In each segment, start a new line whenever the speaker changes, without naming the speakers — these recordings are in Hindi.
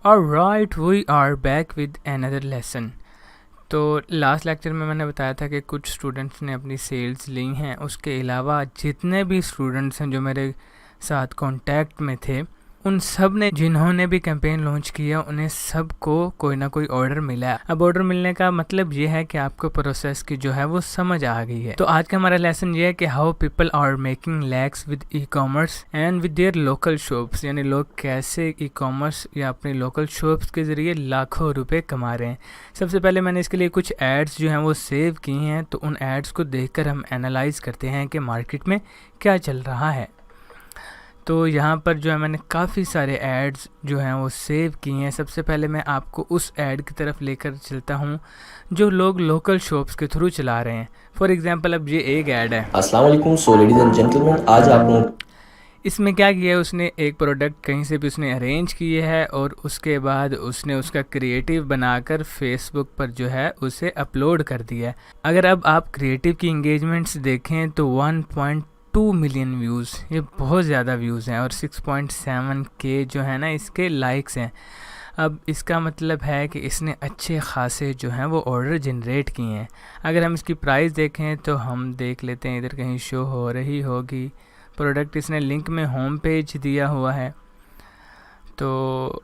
Alright, we are back with another lesson। तो लास्ट लेक्चर में मैंने बताया था कि कुछ स्टूडेंट्स ने अपनी सेल्स ली हैं, उसके अलावा जितने भी स्टूडेंट्स हैं जो मेरे साथ कांटेक्ट में थे, उन सब ने जिन्होंने भी कैंपेन लॉन्च किया उन्हें सबको कोई ना कोई ऑर्डर मिला है। अब ऑर्डर मिलने का मतलब ये है कि आपको प्रोसेस की जो है वो समझ आ गई है। तो आज का हमारा लेसन ये है कि how people are making lakhs with e commerce and with their local shops, यानी लोग कैसे ई कॉमर्स या अपने लोकल शॉप्स के ज़रिए लाखों रुपए कमा रहे हैं। सबसे पहले मैंने इसके लिए कुछ एड्स जो हैं वो सेव किए हैं, तो उन एड्स को देखकर हम एनालाइज करते हैं कि मार्केट में क्या चल रहा है। तो यहाँ पर जो है मैंने काफ़ी सारे एड्स जो हैं वो सेव किए हैं। सबसे पहले मैं आपको उस ऐड की तरफ लेकर चलता हूँ जो लोग लोकल शॉप्स के थ्रू चला रहे हैं। फॉर एग्जांपल अब ये एक ऐड है।
अस्सलाम वालेकुम। सो लेडीज एंड जेंटलमैन, आज आप लोग
इसमें क्या किया है, उसने एक प्रोडक्ट कहीं से भी उसने अरेंज किए है और उसके बाद उसने उसका क्रिएटिव बनाकर फेसबुक पर जो है उसे अपलोड कर दिया है। अगर अब आप क्रिएटिव की इंगेजमेंट्स देखें तो 1.2 मिलियन व्यूज़, ये बहुत ज़्यादा व्यूज़ हैं, और 6.7 के जो है ना इसके लाइक्स हैं। अब इसका मतलब है कि इसने अच्छे खासे जो हैं वो ऑर्डर जनरेट किए हैं। अगर हम इसकी प्राइस देखें तो हम देख लेते हैं, इधर कहीं शो हो रही होगी प्रोडक्ट, इसने लिंक में होम पेज दिया हुआ है। तो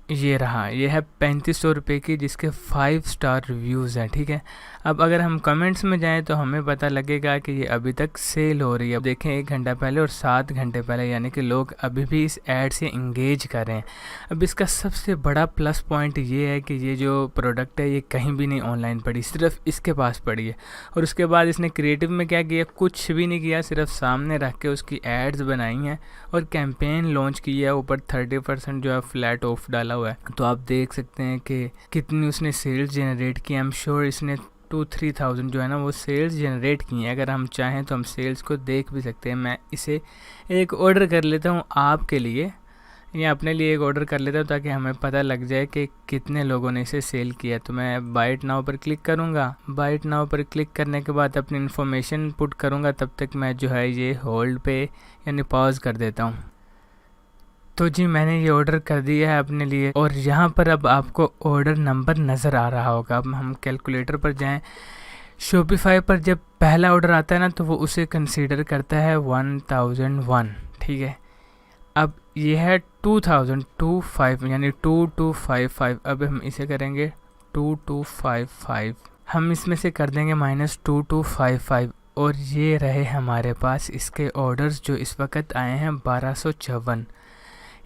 ये रहा, ये है 3500 रुपये की, जिसके 5 स्टार रिव्यूज़ हैं। ठीक है, अब अगर हम कमेंट्स में जाएं तो हमें पता लगेगा कि ये अभी तक सेल हो रही है। अब देखें 1 घंटा पहले और 7 घंटे पहले, यानी कि लोग अभी भी इस ऐड से इंगेज कर रहे हैं। अब इसका सबसे बड़ा प्लस पॉइंट ये है कि ये जो प्रोडक्ट है ये कहीं भी नहीं ऑनलाइन पड़ी, सिर्फ इसके पास पड़ी है। और उसके बाद इसने क्रिएटिव में क्या किया, कुछ भी नहीं किया, सिर्फ सामने रख के उसकी एड्स बनाई हैं और कैंपेन लॉन्च की है। ऊपर 30% जो है फ्लैट ऑफ डाला हुआ है। तो आप देख सकते हैं कि कितनी उसने सेल्स जनरेट की। आई एम श्योर इसने 2-3 थाउजेंड जो है ना वो सेल्स जनरेट की हैं। अगर हम चाहें तो हम सेल्स को देख भी सकते हैं। मैं इसे एक ऑर्डर कर लेता हूँ आपके लिए, या अपने लिए एक ऑर्डर कर लेता हूँ ताकि हमें पता लग जाए कि कितने लोगों ने इसे सेल किया। तो मैं बाय इट नाउ पर क्लिक करूँगा। बाय इट नाउ पर क्लिक करने के बाद अपनी इन्फॉर्मेशन पुट करूँगा। तब तक मैं जो है ये होल्ड पे यानी पॉज कर देता हूँ। तो जी मैंने ये ऑर्डर कर दिया है अपने लिए, और यहाँ पर अब आपको ऑर्डर नंबर नज़र आ रहा होगा। अब हम कैलकुलेटर पर जाएं। शॉपिफाई पर जब पहला ऑर्डर आता है ना तो वो उसे कंसीडर करता है 1001। ठीक है, अब ये है 2025 यानी 2255। अब हम इसे करेंगे 2255, हम इसमें से कर देंगे -2255, और ये रहे हमारे पास इसके ऑर्डर्स जो इस वक्त आए हैं 1254।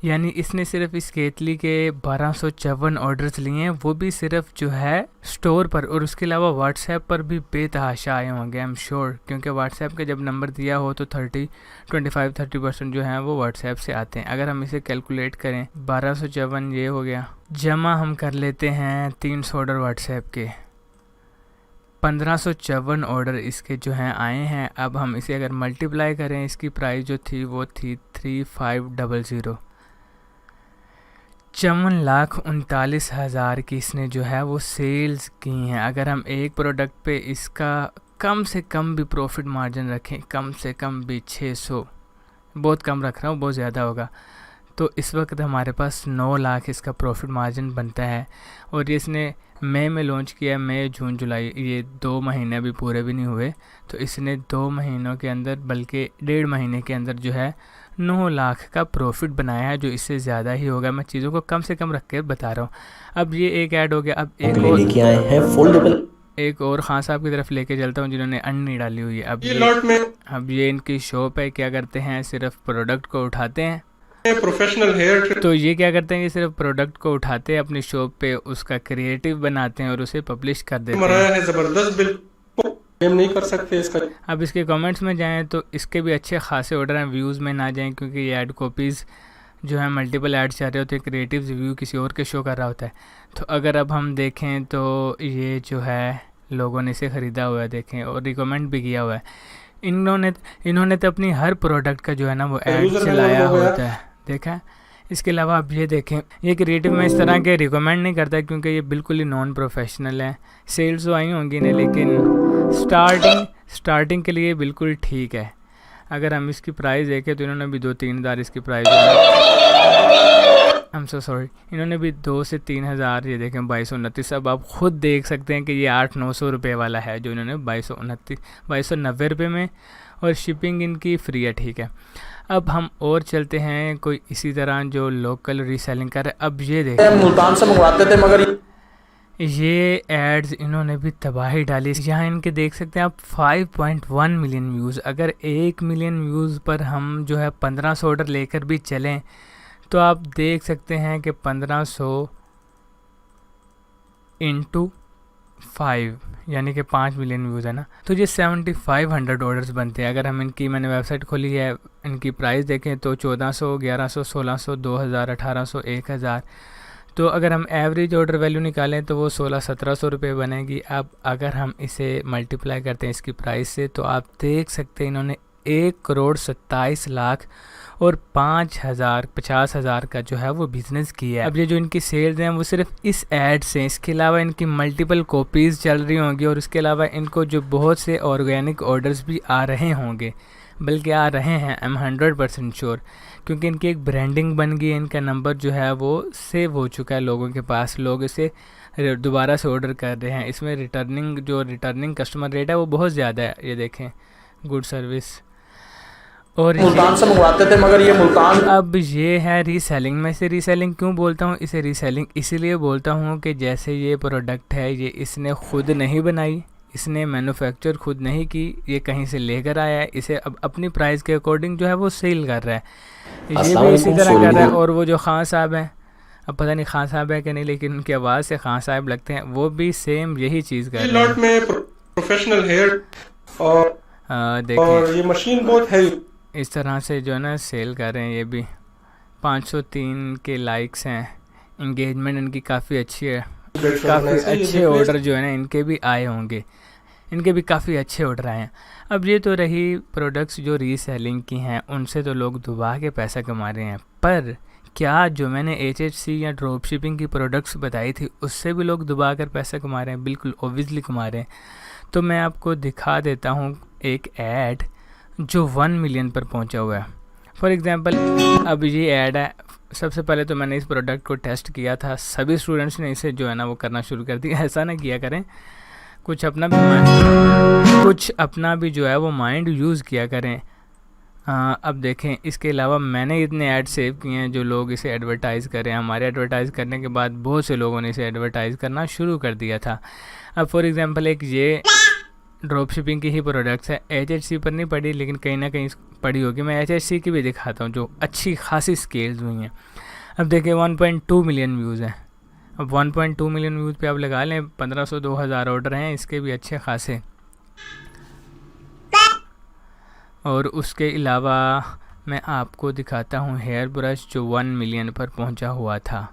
यानी इसने सिर्फ इस केतली के 1254 ऑर्डर्स लिए हैं, वो भी सिर्फ जो है स्टोर पर, और उसके अलावा व्हाट्सएप पर भी बेतहाशा आए होंगे आई एम श्योर, क्योंकि व्हाट्सएप का जब नंबर दिया हो तो 25-30% जो हैं वो व्हाट्सएप से आते हैं। अगर हम इसे कैलकुलेट करें 1254 ये हो गया, जमा हम कर लेते हैं 300 ऑर्डर व्हाट्सएप के, 1554 ऑर्डर इसके जो हैं आए हैं। अब हम इसे अगर मल्टीप्लाई करें, इसकी प्राइस जो थी वो थी 3500, 54,39,000 की इसने जो है वो सेल्स की हैं। अगर हम एक प्रोडक्ट पे इसका कम से कम भी प्रॉफिट मार्जिन रखें, कम से कम भी 600, बहुत कम रख रहा हूँ, बहुत ज़्यादा होगा, तो इस वक्त हमारे पास 9 लाख इसका प्रॉफिट मार्जिन बनता है। और ये इसने मई में लॉन्च किया है, मई जून जुलाई, ये 2 महीने अभी पूरे भी नहीं हुए। तो इसने 2 महीनों के अंदर, बल्कि 1.5 महीने के अंदर जो है 9 लाख का प्रॉफिट बनाया है, जो इससे ज़्यादा ही होगा। मैं चीज़ों को कम से कम रख के बता रहा हूँ। अब ये एक ऐड हो गया। अब एक और
लेके आए हैं फोल्डेबल,
एक और खान साहब की तरफ लेके चलता हूँ जिन्होंने अन्य नहीं डाली हुई है। अब ये इनकी शॉप है। क्या करते हैं, सिर्फ प्रोडक्ट को उठाते हैं,
प्रोफेशनल हेयर।
तो ये क्या करते हैं कि सिर्फ प्रोडक्ट को उठाते हैं, अपनी शॉप पे उसका क्रिएटिव बनाते हैं और उसे पब्लिश कर देते हैं।
है जबरदस्त, बिल्कुल हम नहीं कर सकते इसका।
अब इसके कमेंट्स में जाएं तो इसके भी अच्छे खासे ऑर्डर हैं। व्यूज़ में ना जाएं क्योंकि ये ऐड कॉपीज़ जो है मल्टीपल ऐड चाह रहे होते हैं, क्रिएटिव रिव्यू किसी और के शो कर रहा होता है। तो अगर अब हम देखें तो ये जो है लोगों ने इसे ख़रीदा हुआ है, देखें, और रिकमेंड भी किया हुआ है। इन्होंने तो अपनी हर प्रोडक्ट का जो है ना वो ऐड चलाया होता है, देखा है। इसके अलावा आप ये देखें, ये क्रिएटिव में इस तरह के रिकमेंड नहीं करता क्योंकि ये बिल्कुल ही नॉन प्रोफेशनल है। सेल्स तो आई होंगी नहीं, लेकिन स्टार्टिंग के लिए बिल्कुल ठीक है। अगर हम इसकी प्राइस देखें तो इन्होंने भी 2-3 हज़ार इसकी price I am so sorry, इन्होंने भी 2 से 3 हज़ार, ये देखें 2229। अब आप ख़ुद देख सकते हैं कि ये 800-900 रुपये वाला है जो इन्होंने 2290 रुपये में, और शिपिंग इनकी फ्री है, ठीक है। अब हम और चलते हैं कोई इसी तरह जो लोकल रीसेलिंग कर रहे हैं। अब ये देखें,
मुल्तान से मंगवाते थे मगर
ये एड्स इन्होंने भी तबाही डाली। यहाँ इनके देख सकते हैं आप 5.1 मिलियन व्यूज़। अगर 1 मिलियन व्यूज़ पर हम जो है 1500 ऑर्डर लेकर भी चलें तो आप देख सकते हैं कि 1500 इंटू 5 यानी कि 5 मिलियन व्यूज़ है ना, तो ये 7500 ऑर्डर्स बनते हैं। अगर हम इनकी, मैंने वेबसाइट खोली है, इनकी प्राइस देखें तो 1400, 1100, 1600, 2000, 1800, 1000। तो अगर हम एवरेज ऑर्डर वैल्यू निकालें तो वो 1600-1700 रुपये बनेगी। अब अगर हम इसे मल्टीप्लाई करते हैं इसकी प्राइस से तो आप देख सकते हैं इन्होंने 1,27,00,000 और 50,000 का जो है वो बिज़नेस किया है। अब ये जो इनकी सेल्स हैं वो सिर्फ इस ऐड से, इसके अलावा इनकी मल्टीपल कॉपीज़ चल रही होंगी और उसके अलावा इनको जो बहुत से ऑर्गेनिक ऑर्डर्स भी आ रहे होंगे, बल्कि आ रहे हैं, आई एम 100% श्योर, क्योंकि इनकी एक ब्रांडिंग बन गई है। इनका नंबर जो है वो सेव हो चुका है लोगों के पास, लोग इसे दोबारा से ऑर्डर कर रहे हैं। इसमें रिटर्निंग कस्टमर रेट है वो बहुत ज़्यादा है, ये देखें, गुड सर्विस। और
मुल्तान से मंगवाते थे मगर ये मुल्तान।
अब ये है रीसेलिंग। मैं इसे रीसेलिंग क्यों बोलता हूँ? इसे रीसेलिंग इसलिए बोलता हूँ कि जैसे ये प्रोडक्ट है ये इसने खुद नहीं बनाई, इसने मैन्युफैक्चर खुद नहीं की, ये कहीं से लेकर आया है, इसे अब अपनी प्राइस के अकॉर्डिंग जो है वो सेल कर रहा है। ये भी इसी तरह कर रहा है। और वो जो खान साहब हैं, अब पता नहीं खान साहब है कि नहीं, लेकिन उनकी आवाज़ से खान साहब लगते हैं, वो भी सेम यही चीज़ कर रहे हैं।
में प्रोफेशनल हेयर और
देखिए
ये मशीन बहुत है,
इस तरह से जो है ना सेल कर रहे हैं। ये भी 503 के लाइक्स हैं, इंगेजमेंट इनकी काफ़ी अच्छी है, काफ़ी अच्छे ऑर्डर जो है ना इनके भी आए होंगे, इनके भी काफ़ी अच्छे ऑर्डर आए हैं। अब ये तो रही प्रोडक्ट्स जो रीसेलिंग की हैं, उनसे तो लोग दुबा के पैसा कमा रहे हैं, पर क्या जो मैंने HHC या ड्रॉप शिपिंग की प्रोडक्ट्स बताई थी उससे भी लोग दुबा कर पैसा कमा रहे हैं? बिल्कुल ओबियसली कमा रहे हैं। तो मैं आपको दिखा देता हूँ एक ऐड जो 1 मिलियन पर पहुंचा हुआ है। फॉर एग्ज़ाम्पल अब ये ऐड है, सबसे पहले तो मैंने इस प्रोडक्ट को टेस्ट किया था, सभी स्टूडेंट्स ने इसे जो है ना वो करना शुरू कर दिया। ऐसा ना किया करें, कुछ अपना भी जो है वो माइंड यूज़ किया करें। अब देखें, इसके अलावा मैंने इतने ऐड सेव किए हैं जो लोग इसे एडवर्टाइज़ करें। हमारे एडवर्टाइज़ करने के बाद बहुत से लोगों ने इसे एडवर्टाइज़ करना शुरू कर दिया था। अब फॉर एग्ज़ाम्पल एक ये ड्रॉप शिपिंग की ही प्रोडक्ट्स है, HHC पर नहीं पड़ी लेकिन कहीं ना कहीं पड़ी होगी। मैं HHC की भी दिखाता हूँ जो अच्छी खासी स्केल्स हुई हैं। अब देखिए 1.2 मिलियन व्यूज़ हैं। अब 1.2 मिलियन व्यूज़ पे आप लगा लें 1500-2000 ऑर्डर हैं इसके भी अच्छे खासे। और उसके अलावा मैं आपको दिखाता हूँ हेयर ब्रश जो 1 मिलियन पर पहुँचा हुआ था,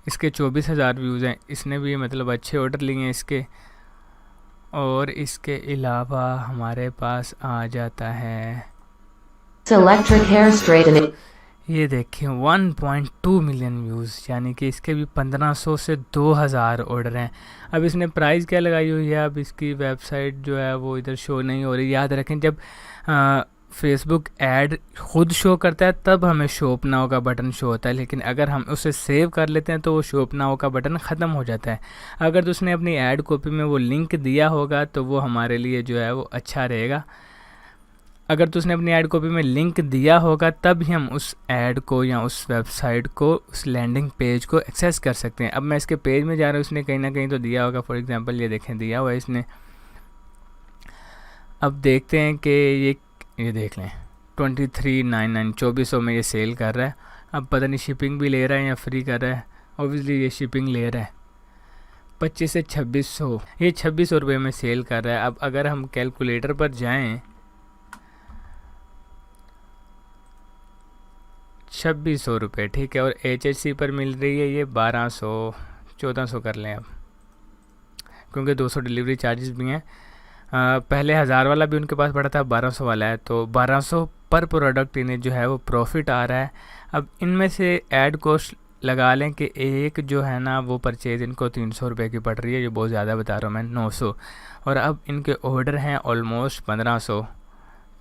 इसके 24,000 व्यूज़ हैं, इसने भी मतलब अच्छे ऑर्डर लिए हैं इसके। और इसके अलावा हमारे पास आ जाता है
इलेक्ट्रिक हेयर स्ट्रेटनिंग,
ये देखिए 1.2 मिलियन व्यूज़, यानी कि इसके भी 1500 से 2000 ऑर्डर हैं। अब इसने प्राइस क्या लगाई हुई है, अब इसकी वेबसाइट जो है वो इधर शो नहीं हो रही। याद रखें जब फेसबुक ऐड खुद शो करता है तब हमें शॉप नाउ का बटन शो होता है, लेकिन अगर हम उसे सेव कर लेते हैं तो वो शॉप नाउ का बटन ख़त्म हो जाता है। अगर तो उसने अपनी ऐड कॉपी में वो लिंक दिया होगा तो वो हमारे लिए जो है वो अच्छा रहेगा। अगर तो उसने अपनी ऐड कॉपी में लिंक दिया होगा तब ही हम उस ऐड को या उस वेबसाइट को, उस लैंडिंग पेज को एक्सेस कर सकते हैं। अब मैं इसके पेज में जा रहा हूँ, उसने कहीं ना कहीं तो दिया होगा। फॉर एग्ज़ाम्पल ये देखें, दिया हुआ है इसने। अब देखते हैं कि ये देख लें 2399 2400 में ये सेल कर रहा है। अब पता नहीं शिपिंग भी ले रहा है या फ्री कर रहा है, ऑब्वियसली ये शिपिंग ले रहा है। 25 से 2600, ये 2600 रुपये में सेल कर रहा है। अब अगर हम कैलकुलेटर पर जाएं, 2600 रुपये, ठीक है, और HHC पर मिल रही है ये 1200 1400 कर लें अब, क्योंकि 200 डिलीवरी चार्जेस भी हैं। पहले 1000 वाला भी उनके पास पड़ा था, 1200 वाला है, तो 1200 पर प्रोडक्ट इन्हें जो है वो प्रॉफिट आ रहा है। अब इनमें से ऐड कॉस्ट लगा लें कि एक जो है ना वो परचेज़ इनको 300 रुपये की पड़ रही है, जो बहुत ज़्यादा बता रहा हूँ मैं, 900, और अब इनके ऑर्डर हैं ऑलमोस्ट 1500,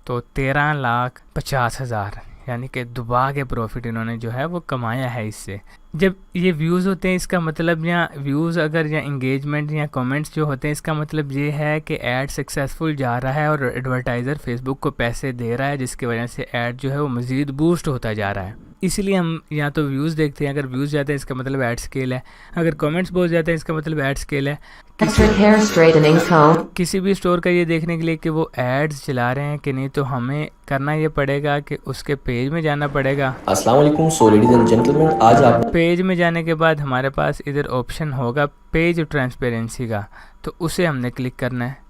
तो 13,50,000, यानी कि दुबा के प्रॉफिट इन्होंने जो है वो कमाया है इससे। जब ये व्यूज़ होते हैं इसका मतलब, या व्यूज़ अगर या इंगेजमेंट या कमेंट्स जो होते हैं, इसका मतलब ये है कि ऐड सक्सेसफुल जा रहा है और एडवर्टाइज़र फेसबुक को पैसे दे रहा है, जिसकी वजह से ऐड जो है वो मज़ीद बूस्ट होता जा रहा है। इसीलिए हम या तो व्यूज़ देखते हैं, अगर व्यूज़ जाते हैं इसका मतलब ऐड स्केल है, अगर कमेंट्स बहुत जाते हैं इसका मतलब ऐड स्केल है।
Electric hair straightening comb.
किसी भी स्टोर का ये देखने के लिए कि वो एड्स चला रहे हैं कि नहीं, तो हमें करना ये पड़ेगा कि उसके पेज में जाना पड़ेगा।
अस्सलाम वालेकुम। सो लेडीज एंड जेंटलमैन, आज आप
पेज में जाने के बाद हमारे पास इधर ऑप्शन होगा पेज ट्रांसपेरेंसी का, तो उसे हमने क्लिक करना है।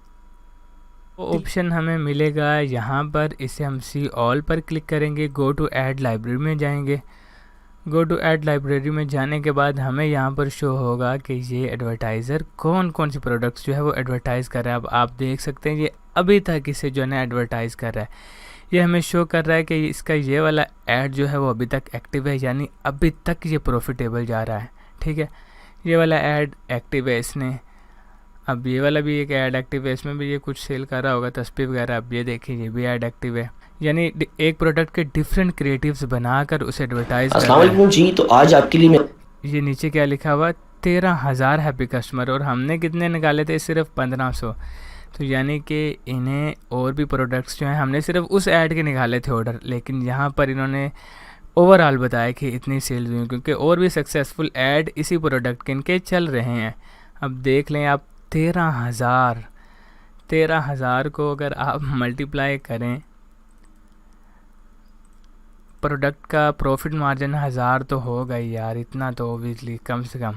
वो ऑप्शन हमें मिलेगा यहाँ पर, इसे हम सी ऑल पर क्लिक करेंगे। गो टू ऐड लाइब्रेरी में जाएंगे। गो टू ऐड लाइब्रेरी में जाने के बाद हमें यहाँ पर शो होगा कि ये एडवर्टाइज़र कौन कौन सी प्रोडक्ट्स जो है वो एडवर्टाइज़ कर रहा है। अब आप देख सकते हैं ये अभी तक इसे जो है ना एडवर्टाइज़ कर रहा है। ये हमें शो कर रहा है कि इसका ये वाला ऐड जो है वो अभी तक एक्टिव है, यानी अभी तक ये प्रॉफिटेबल जा रहा है। ठीक है, ये वाला ऐड एक्टिव है इसने। अब ये वाला भी एक ऐड एक्टिव है, इसमें भी ये कुछ सेल कर रहा होगा, तस्वीर वगैरह। अब ये देखिए ये भी ऐड एक्टिव है, यानी एक प्रोडक्ट के डिफरेंट क्रिएटिव्स बनाकर उसे एडवर्टाइज कर
अस्सलाम
रहा है।
वालेकुम जी। तो आज आपके लिए मैं
ये नीचे क्या लिखा हुआ, 13,000 हैप्पी कस्टमर, और हमने कितने निकाले थे, सिर्फ 1500। तो यानी कि इन्हें और भी प्रोडक्ट्स जो हैं, हमने सिर्फ उस ऐड के निकाले थे ऑर्डर, लेकिन यहाँ पर इन्होंने ओवरऑल बताया कि इतनी सेल्स हुई, क्योंकि और भी सक्सेसफुल ऐड इसी प्रोडक्ट के इनके चल रहे हैं। अब देख लें आप, 13,000 को अगर आप मल्टीप्लाई करें, प्रोडक्ट का प्रॉफिट मार्जिन 1000 तो होगा ही यार, इतना तो ओबियसली कम से कम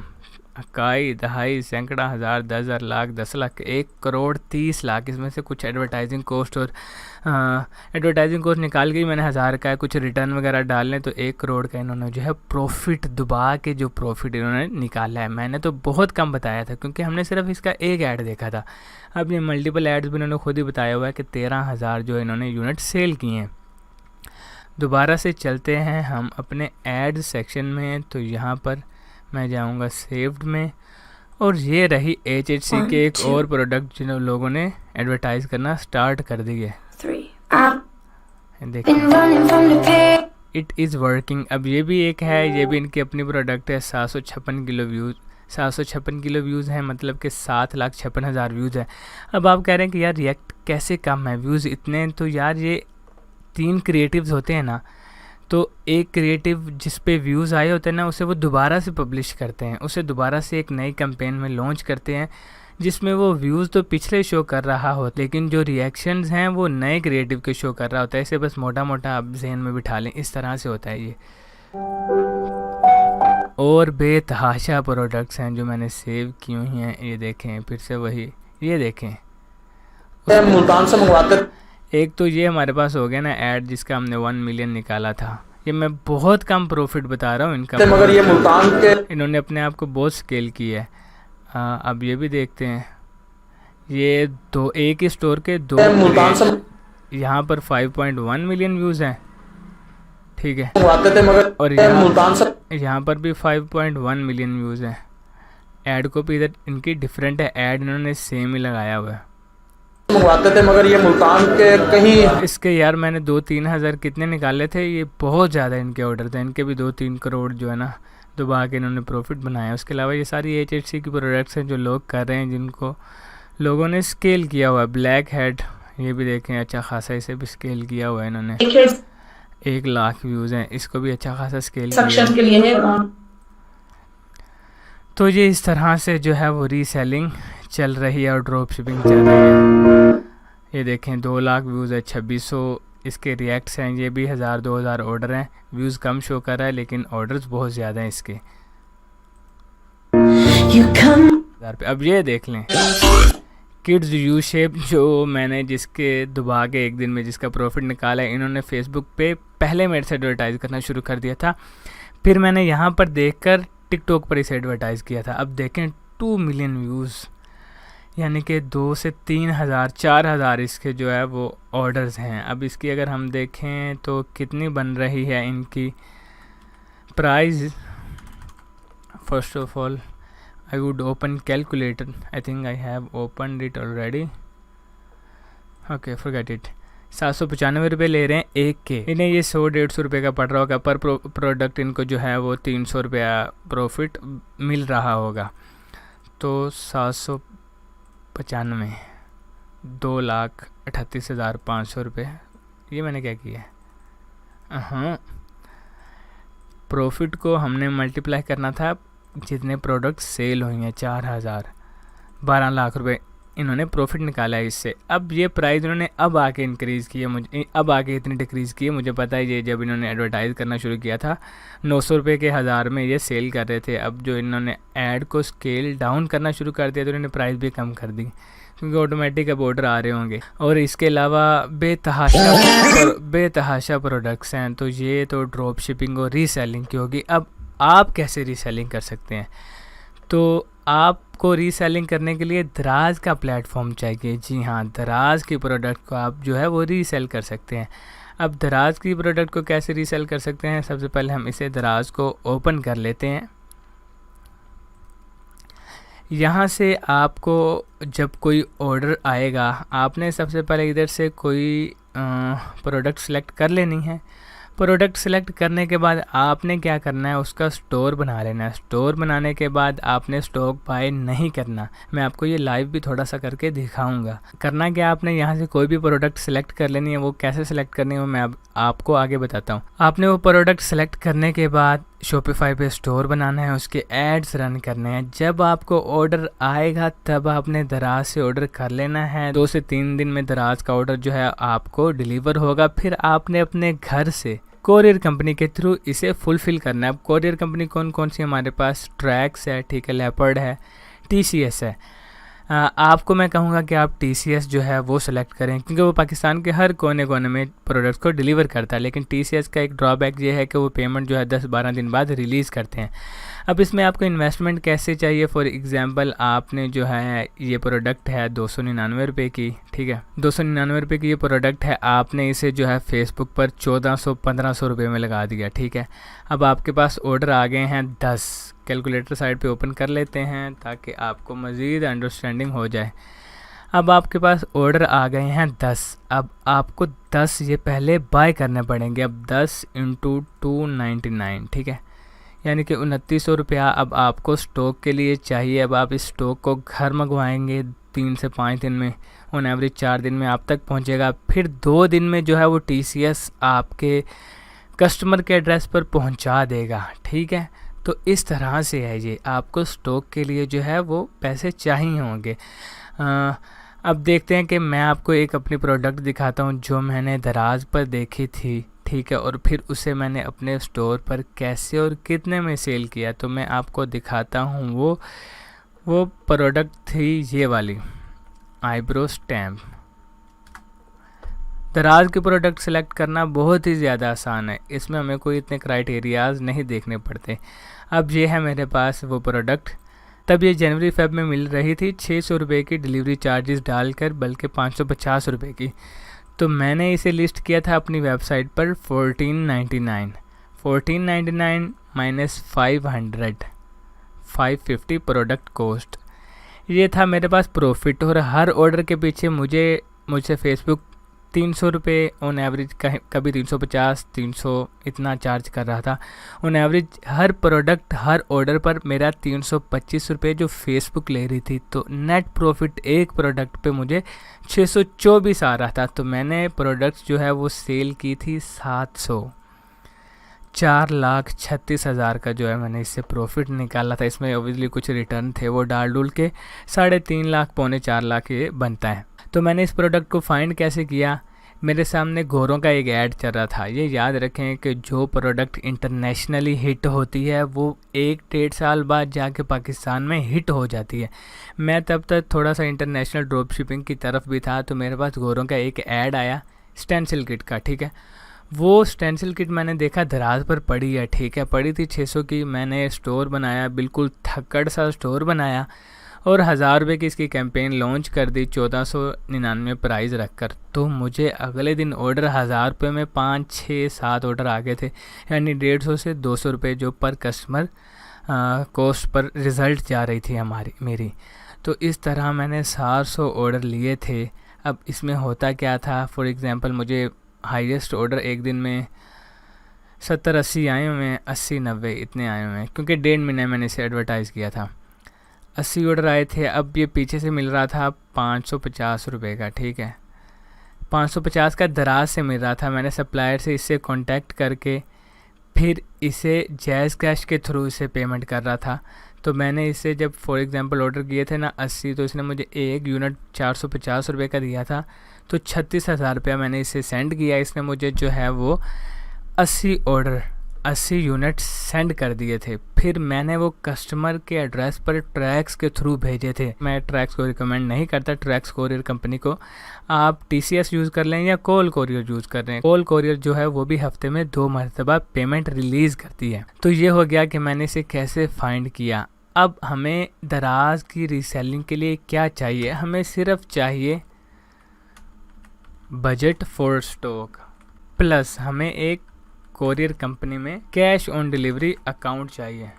इकाई, दहाई, सैकड़ा, हज़ार, 10,000, लाख, 10 लाख, 1 करोड़ 30 लाख। इसमें से कुछ एडवर्टाइजिंग कॉस्ट और एडवर्टाइजिंग कॉस्ट निकाल के ही मैंने 1000 का है, कुछ रिटर्न वगैरह डालने, तो 1 करोड़ का इन्होंने जो है प्रॉफिट दुबा के जो प्रॉफिट इन्होंने निकाला है। मैंने तो बहुत कम बताया था क्योंकि हमने सिर्फ इसका एक ऐड देखा था। अब ये मल्टीपल ऐड्स भी इन्होंने खुद ही बताया हुआ है कि 13,000 जो इन्होंने यूनिट सेल किए हैं। दोबारा से चलते हैं हम अपने ऐड सेक्शन में, तो यहाँ पर मैं जाऊँगा सेव्ड में, और ये रही HHC के एक और प्रोडक्ट जिन लोगों ने एडवर्टाइज़ करना स्टार्ट कर दिए। देखिए इट इज़ वर्किंग। अब ये भी एक है, ये भी इनकी अपनी प्रोडक्ट है। 756 किलो व्यूज़, 756 किलो व्यूज़ हैं, मतलब कि 7,56,000 व्यूज़ है। अब आप कह रहे हैं कि यार रिएक्ट कैसे कम है, व्यूज़ इतने, तो यार ये 3 क्रिएटिव्स होते हैं ना, तो एक क्रिएटिव जिस पे व्यूज़ आए होते हैं ना, उसे वो दोबारा से पब्लिश करते हैं, उसे दोबारा से एक नई कैंपेन में लॉन्च करते हैं, जिसमें वो व्यूज़ तो पिछले शो कर रहा हो, लेकिन जो रिएक्शंस हैं वो नए क्रिएटिव के शो कर रहा होता है। इसे बस मोटा मोटा आप जहन में बिठा लें, इस तरह से होता है ये। और बेतहाशा प्रोडक्ट्स हैं जो मैंने सेव की हुई हैं। ये देखें, फिर से वही, ये देखें,
मुल्तान से मंगवाते
एक तो ये हमारे पास हो गया ना ऐड, जिसका हमने 1 मिलियन निकाला था। ये मैं बहुत कम प्रॉफिट बता रहा हूँ इनका,
मगर ये मुल्तान के
इन्होंने अपने आप को बहुत स्केल की है। अब ये भी देखते हैं, ये एक ही स्टोर के 2
मुल्तान से
यहाँ पर 5.1 मिलियन व्यूज़ हैं। ठीक है,
मंगवाते थे, मगर
और
मुल्तान से
यहाँ पर भी 5.1 मिलियन व्यूज़ हैं। ऐड कॉपी इधर इनकी डिफरेंट है, ऐड इन्होंने सेम ही लगाया हुआ है।
मंगवाते थे, मगर ये मुल्तान के कहीं
इसके यार मैंने 2-3 हज़ार कितने निकाले थे, ये बहुत ज़्यादा इनके ऑर्डर थे। इनके भी 2-3 करोड़ जो है ना दुबा के इन्होंने प्रॉफिट बनाया। उसके अलावा ये सारी HHC की प्रोडक्ट्स हैं जो लोग कर रहे हैं, जिनको लोगों ने स्केल किया हुआ है। ब्लैक हेड, ये भी देखें अच्छा खासा, इसे भी स्केल किया हुआ है इन्होंने। 1 लाख व्यूज़ हैं, इसको भी अच्छा खासा स्केल किया है। तो ये इस तरह से जो है वो रीसेलिंग चल रही है और ड्रॉप शिपिंग चल रही है। ये देखें 2 लाख व्यूज़ है, 2600 इसके रिएक्ट्स हैं, ये भी 1000-2000 ऑर्डर हैं। व्यूज़ कम शो कर रहा है लेकिन ऑर्डर्स बहुत ज़्यादा हैं इसके। अब ये देख लें किड्स यू शेप, जो मैंने जिसके दुबा के एक दिन में जिसका प्रॉफिट निकाला है, इन्होंने फेसबुक पे पहले मेरे से एडवर्टाइज़ करना शुरू कर दिया था, फिर मैंने यहाँ पर देखकर टिकटॉक पर इसे एडवर्टाइज़ किया था। अब देखें 2 मिलियन व्यूज़, यानी कि 2 से 3,000-4,000 इसके जो है वो ऑर्डर्स हैं। अब इसकी अगर हम देखें तो कितनी बन रही है इनकी price. First of all I would open calculator, I think I have opened it already, okay forget it. ₹795 ले रहे हैं एक के। इन्हें ये 100-150 रुपये का पड़ रहा होगा पर प्रोडक्ट, इनको जो है वो 300 रुपया प्रॉफिट मिल रहा होगा। तो 795 2,38,500 रुपये। ये मैंने क्या किया है, हाँ, प्रॉफिट को हमने मल्टीप्लाई करना था जितने प्रोडक्ट सेल हुई हैं, 4,000, 12 लाख रुपए इन्होंने प्रॉफिट निकाला है इससे। अब ये प्राइस इन्होंने अब आके इंक्रीज़ किया, मुझे अब आके इतनी डिक्रीज़ की है। मुझे पता है ये जब इन्होंने एडवर्टाइज़ करना शुरू किया था 900 रुपये के 1000 में ये सेल कर रहे थे। अब जो इन्होंने ऐड को स्केल डाउन करना शुरू कर दिया तो इन्होंने प्राइस भी कम कर दी, क्योंकि ऑटोमेटिक अब ऑर्डर आ रहे होंगे। और इसके अलावा बेतहाशा प्रोडक्ट्स हैं, तो ये तो ड्रॉप शिपिंग और रीसेलिंग की होगी। अब आप कैसे रीसेलिंग कर सकते हैं, तो आपको रीसेलिंग करने के लिए दराज का प्लेटफॉर्म चाहिए। जी हाँ, दराज की प्रोडक्ट को आप जो है वो रीसेल कर सकते हैं। अब दराज की प्रोडक्ट को कैसे रीसेल कर सकते हैं, सबसे पहले हम इसे दराज को ओपन कर लेते हैं। यहाँ से आपको जब कोई ऑर्डर आएगा, आपने सबसे पहले इधर से कोई प्रोडक्ट सेलेक्ट कर लेनी है। प्रोडक्ट सेलेक्ट करने के बाद आपने क्या करना है, उसका स्टोर बना लेना है। स्टोर बनाने के बाद आपने स्टॉक बाय नहीं करना, मैं आपको ये लाइव भी थोड़ा सा करके दिखाऊंगा। करना क्या, आपने यहाँ से कोई भी प्रोडक्ट सेलेक्ट कर लेनी है। वो कैसे सेलेक्ट करनी है वो मैं आपको आगे बताता हूँ। आपने वो प्रोडक्ट सेलेक्ट करने के बाद शॉपिफाई पे स्टोर बनाना है, उसके एड्स रन करने हैं। जब आपको ऑर्डर आएगा तब आपने दराज से ऑर्डर कर लेना है। 2 से 3 दिन में दराज का ऑर्डर जो है आपको डिलीवर होगा। फिर आपने अपने घर से कोरियर कंपनी के थ्रू इसे फुलफ़िल करना है। अब कोरियर कंपनी कौन कौन सी हमारे पास, ट्रैक्स है, ठीक है, लेपर्ड है, TCS है। आपको मैं कहूँगा कि आप TCS जो है वो सिलेक्ट करें, क्योंकि वो पाकिस्तान के हर कोने कोने में प्रोडक्ट्स को डिलीवर करता है। लेकिन TCS का एक ड्रॉबैक ये है कि वो पेमेंट जो है 10-12 दिन बाद रिलीज़ करते हैं। अब इसमें आपको इन्वेस्टमेंट कैसे चाहिए, फॉर एग्जांपल आपने जो है ये प्रोडक्ट है 299 रुपये की, ठीक है, 299 रुपये की ये प्रोडक्ट है। आपने इसे जो है फेसबुक पर 1400-1500 रुपये में लगा दिया, ठीक है। अब आपके पास ऑर्डर आ गए हैं 10। कैलकुलेटर साइड पे ओपन कर लेते हैं ताकि आपको मज़ीद अंडरस्टैंडिंग हो जाए। अब आपके पास ऑर्डर आ गए हैं 10। अब आपको 10 ये पहले बाय करने पड़ेंगे। अब 10 × 299, ठीक है, यानी कि 2900 रुपया अब आपको स्टॉक के लिए चाहिए। अब आप इस स्टॉक को घर मंगवाएंगे 3 से 5 दिन में, ऑन एवरेज 4 दिन में आप तक पहुंचेगा। फिर 2 दिन में जो है वो TCS आपके कस्टमर के एड्रेस पर पहुंचा देगा, ठीक है। तो इस तरह से है ये, आपको स्टॉक के लिए जो है वो पैसे चाहिए होंगे। अब देखते हैं कि मैं आपको एक अपनी प्रोडक्ट दिखाता हूँ जो मैंने दराज पर देखी थी, ठीक है, और फिर उसे मैंने अपने स्टोर पर कैसे और कितने में सेल किया। तो मैं आपको दिखाता हूँ। वो प्रोडक्ट थी ये वाली आईब्रो स्टैम्प। दराज के प्रोडक्ट सेलेक्ट करना बहुत ही ज़्यादा आसान है, इसमें हमें कोई इतने क्राइटेरियाज़ नहीं देखने पड़ते। अब ये है मेरे पास वो प्रोडक्ट। तब ये जनवरी-फेब में मिल रही थी 600 रुपये की डिलीवरी चार्जेस डालकर, बल्कि 550 रुपये की। तो मैंने इसे लिस्ट किया था अपनी वेबसाइट पर 1499 माइनस 550 प्रोडक्ट कॉस्ट, ये था मेरे पास प्रॉफिट। और हर ऑर्डर के पीछे मुझसे फेसबुक 300 रुपये ऑन एवरेज, कभी 350, 300 इतना चार्ज कर रहा था on average. Her product her order पर मेरा 325 रुपये जो फेसबुक ले रही थी। तो नेट प्रॉफिट एक प्रोडक्ट पे मुझे 624 आ रहा था। तो मैंने प्रोडक्ट्स जो है वो सेल की थी 700, 4,36,000 का जो है मैंने इससे प्रॉफिट निकाला था। इसमें ओबियसली कुछ रिटर्न थे, वो डाल डूल के 3.5 लाख, 3.25 लाख ये बनता है। तो मैंने इस प्रोडक्ट को फाइंड कैसे किया, मेरे सामने घोरों का एक ऐड चल रहा था। ये याद रखें कि जो प्रोडक्ट इंटरनेशनली हिट होती है वो 1-1.5 साल बाद जाके पाकिस्तान में हिट हो जाती है। मैं तब तक थोड़ा सा इंटरनेशनल ड्रॉप शिपिंग की तरफ भी था। तो मेरे पास घोरों का एक ऐड आया स्टेंसिल किट का, ठीक है। वो स्टेंसिल किट मैंने देखा दराज पर पड़ी है, ठीक है, पड़ी थी 600 की। मैंने स्टोर बनाया, बिल्कुल थक्कड़ सा स्टोर बनाया और 1000 रुपये की इसकी कैंपेन लॉन्च कर दी 1499 प्राइस रखकर। तो मुझे अगले दिन ऑर्डर 1000 रुपये में 5, 6, 7 ऑर्डर आ गए थे, यानी 150 से 200 रुपये जो पर कस्टमर कॉस्ट पर रिज़ल्ट जा रही थी मेरी। तो इस तरह मैंने 700 ऑर्डर लिए थे अब इसमें होता क्या था, फॉर एग्ज़ाम्पल मुझे हाईएस्ट ऑर्डर एक दिन में 70-80 आए हुए हैं, 80-90 इतने आए हुए हैं, क्योंकि 1.5 महीने मैंने इसे एडवर्टाइज़ किया था। 80 ऑर्डर आए थे। अब ये पीछे से मिल रहा था 550 रुपये का, ठीक है, 550 का दराज से मिल रहा था। मैंने सप्लायर से इससे कांटेक्ट करके फिर इसे जैज़ कैश के थ्रू इसे पेमेंट कर रहा था। तो मैंने इसे जब फॉर एग्ज़ाम्पल ऑर्डर किए थे ना 80, तो इसने मुझे एक यूनिट 450 रुपये का दिया था, तो 36,000 रुपया मैंने इसे सेंड किया। इसने मुझे जो है वो 80 यूनिट सेंड कर दिए थे। फिर मैंने वो कस्टमर के एड्रेस पर ट्रैक्स के थ्रू भेजे थे। मैं ट्रैक्स को रिकमेंड नहीं करता, ट्रैक्स कोरियर कंपनी को। आप TCS यूज़ कर लें या कोल कोरियर यूज़ कर रहे हैं। कोल कोरियर जो है वो भी हफ्ते में 2 मरतबा पेमेंट रिलीज़ करती है। तो ये हो गया कि मैंने इसे कैसे फाइंड किया। अब हमें दराज की रीसेलिंग के लिए क्या चाहिए, हमें सिर्फ चाहिए बजट फॉर स्टॉक, प्लस हमें एक कोरियर कंपनी में कैश ऑन डिलीवरी अकाउंट चाहिए।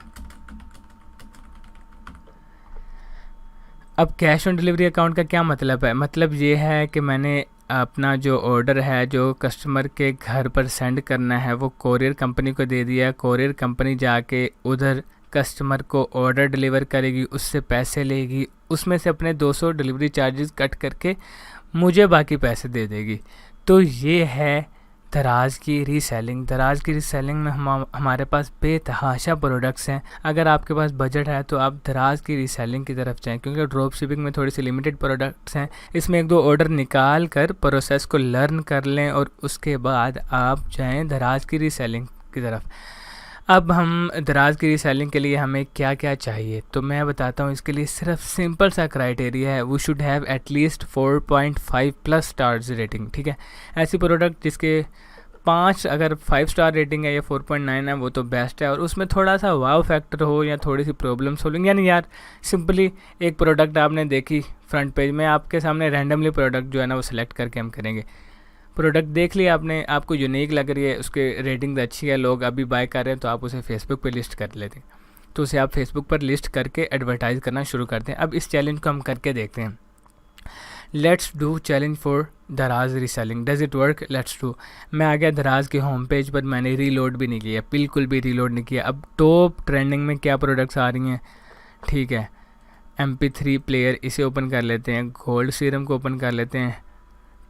अब कैश ऑन डिलीवरी अकाउंट का क्या मतलब है? मतलब ये है कि मैंने अपना जो ऑर्डर है जो कस्टमर के घर पर सेंड करना है वो कोरियर कंपनी को दे दिया। कोरियर कंपनी जाके उधर कस्टमर को ऑर्डर डिलीवर करेगी, उससे पैसे लेगी, उसमें से अपने 200 डिलीवरी चार्जेस कट करके मुझे बाकी पैसे दे देगी। तो ये है दराज की रीसेलिंग। दराज की रीसेलिंग में हमारे पास बेतहाशा प्रोडक्ट्स हैं। अगर आपके पास बजट है तो आप दराज की रीसेलिंग की तरफ जाएं, क्योंकि ड्रॉप शिपिंग में थोड़ी सी लिमिटेड प्रोडक्ट्स हैं। इसमें 1-2 ऑर्डर निकाल कर प्रोसेस को लर्न कर लें और उसके बाद आप जाएं दराज की रीसेलिंग की तरफ। अब हम दराज की रीसेलिंग के लिए हमें क्या क्या चाहिए, तो मैं बताता हूँ। इसके लिए सिर्फ सिंपल सा क्राइटेरिया है, we should have at least 4.5 plus stars rating, ठीक है। ऐसी प्रोडक्ट जिसके 5 अगर 5 स्टार रेटिंग है या 4.9 है वो तो बेस्ट है, और उसमें थोड़ा सा वाव फैक्टर हो या थोड़ी सी प्रॉब्लम सॉल्विंग। यानी यार सिंपली एक प्रोडक्ट आपने देखी फ्रंट पेज में, आपके सामने रैंडमली प्रोडक्ट जो है ना वो सिलेक्ट करके हम करेंगे। प्रोडक्ट देख लिया आपने, आपको यूनिक लग रही है, उसके रेटिंग अच्छी है, लोग अभी बाय कर रहे हैं, तो आप उसे फेसबुक पे लिस्ट कर लेते हैं। तो उसे आप फेसबुक पर लिस्ट करके एडवर्टाइज़ करना शुरू करते हैं। अब इस चैलेंज को हम करके देखते हैं। लेट्स डू चैलेंज फॉर दराज reselling, does it work, let's do. मैं आ गया दराज के होम पेज पर, मैंने रीलोड भी नहीं किया, बिल्कुल भी रीलोड नहीं किया। अब टॉप ट्रेंडिंग में क्या प्रोडक्ट्स आ रही हैं, ठीक है। MP3 प्लेयर, इसे ओपन कर लेते हैं। गोल्ड सीरम को ओपन कर लेते हैं।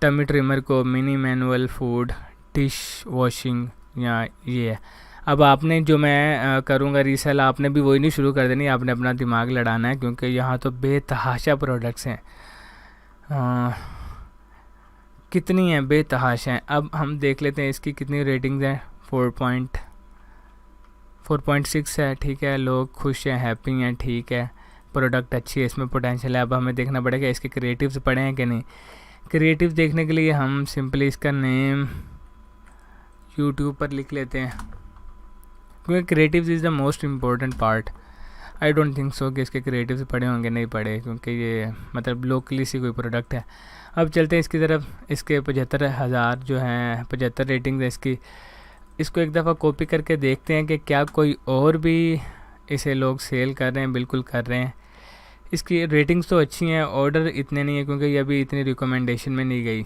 टमी ट्रिमर को, mini manual food, dish washing, या ये है। अब आपने जो मैं करूँगा रीसेल, आपने भी वही नहीं शुरू कर देनी, आपने अपना दिमाग लड़ाना है, क्योंकि यहाँ तो बेतहाशा प्रोडक्ट्स हैं। कितनी हैं, बेतहाशा हैं। अब हम देख लेते हैं इसकी कितनी रेटिंग्स हैं। 4.6 है, ठीक है। लोग खुश हैं, हैप्पी हैं, ठीक है। प्रोडक्ट अच्छी है, इसमें पोटेंशियल है। अब हमें देखना पड़ेगा इसके क्रिएटिव्स पड़े हैं कि नहीं। क्रिएटिव देखने के लिए हम सिंपली इसका नेम यूट्यूब पर लिख लेते हैं, क्योंकि creatives is the most important part. I don't think so कि इसके क्रिएटिव्स पड़े होंगे, नहीं पड़े, क्योंकि ये मतलब लोकली सी कोई प्रोडक्ट है। अब चलते हैं इसकी तरफ। इसके 75,000 जो हैं, 75 रेटिंग है इसकी। इसको एक दफ़ा कॉपी करके देखते हैं कि क्या कोई और भी इसे लोग सेल कर रहे हैं। बिल्कुल कर रहे हैं। इसकी रेटिंग्स तो अच्छी हैं, ऑर्डर इतने नहीं है क्योंकि ये अभी इतनी रिकमेंडेशन में नहीं गई।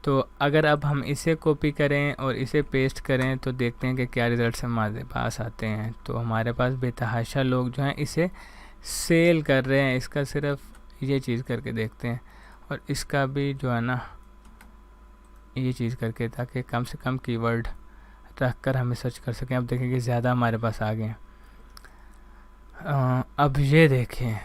तो अगर अब हम इसे कॉपी करें और इसे पेस्ट करें तो देखते हैं कि क्या रिज़ल्ट्स हमारे पास आते हैं। तो हमारे पास बेतहाशा लोग जो हैं इसे सेल कर रहे हैं। इसका सिर्फ ये चीज़ करके देखते हैं, और इसका भी जो है ना ये चीज़ करके, ताकि कम से कम कीवर्ड रख कर हमें सर्च कर सकें। अब देखें कि ज़्यादा हमारे पास आ गए। अब ये देखें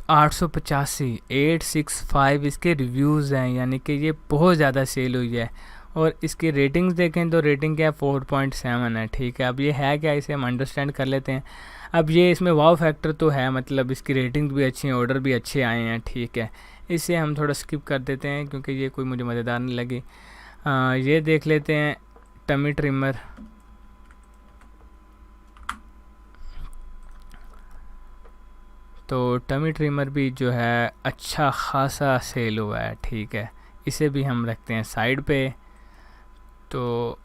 865 इसके रिव्यूज़ हैं, यानी कि ये बहुत ज़्यादा सेल हुई है। और इसकी रेटिंग्स देखें तो रेटिंग क्या है, 4.7 है, ठीक है। अब ये है क्या, इसे हम अंडरस्टैंड कर लेते हैं। अब ये इसमें वाव फैक्टर तो है, मतलब इसकी रेटिंग भी अच्छी है, ऑर्डर भी अच्छे आए हैं, ठीक है। इसे हम थोड़ा स्किप कर देते हैं क्योंकि ये कोई मुझे मज़ेदार नहीं लगी। ये देख लेते हैं टमी ट्रिमर। तो टमी ट्रिमर भी जो है अच्छा खासा सेल हुआ है, ठीक है। इसे भी हम रखते हैं साइड पे। तो